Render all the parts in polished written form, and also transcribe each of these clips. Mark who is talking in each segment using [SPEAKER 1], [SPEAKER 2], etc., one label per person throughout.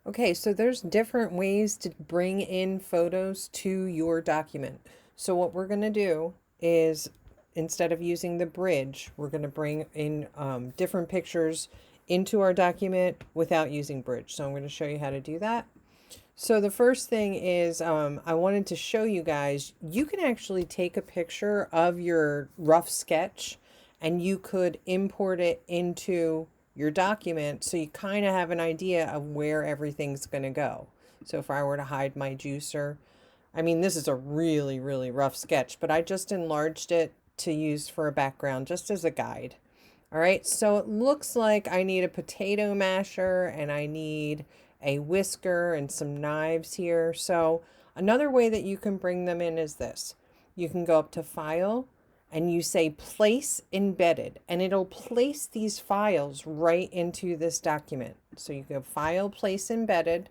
[SPEAKER 1] Okay, so there's different ways to bring in photos to your document. So what we're going to do is instead of using the bridge, we're going to bring in different pictures into our document without using bridge. So I'm going to show you how to do that. So the first thing is I wanted to show you guys, you can actually take a picture of your rough sketch and you could import it into your document so you kind of have an idea of where everything's going to go. So if I were to hide my juicer, I mean, this is a really, really rough sketch, but I just enlarged it to use for a background just as a guide. All right, so it looks like I need a potato masher and I need a whisker and some knives here. So another way that you can bring them in is this. You can go up to File and you say Place Embedded, and it'll place these files right into this document. So you go File, Place Embedded.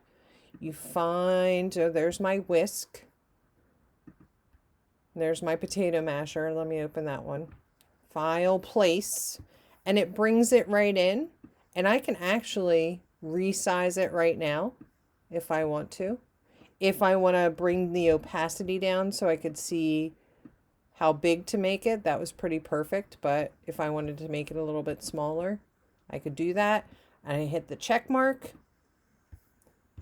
[SPEAKER 1] You find, oh, there's my whisk. There's my potato masher. Let me open that one. File, Place, and it brings it right in. And I can actually resize it right now if I want to. If I want to bring the opacity down so I could see how big to make it, that was pretty perfect. But if I wanted to make it a little bit smaller, I could do that. And I hit the check mark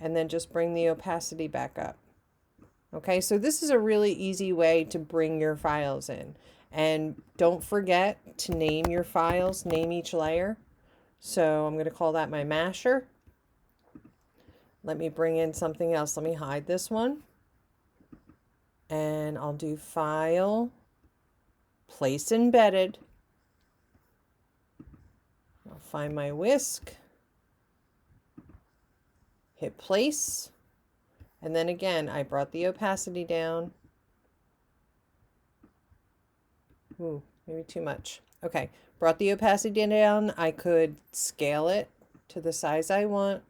[SPEAKER 1] and then just bring the opacity back up. Okay, so this is a really easy way to bring your files in. And don't forget to name your files, name each layer. So I'm going to call that my masher. Let me bring in something else. Let me hide this one. And I'll do File, Place Embedded. I'll find my whisk, hit Place, and then again, I brought the opacity down. Ooh, maybe too much. Okay, brought the opacity down. I could scale it to the size I want.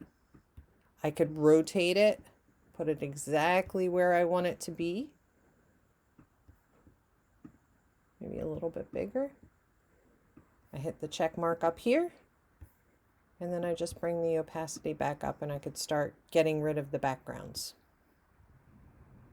[SPEAKER 1] I could rotate it, put it exactly where I want it to be. Maybe a little bit bigger. I hit the check mark up here, and then I just bring the opacity back up and I could start getting rid of the backgrounds.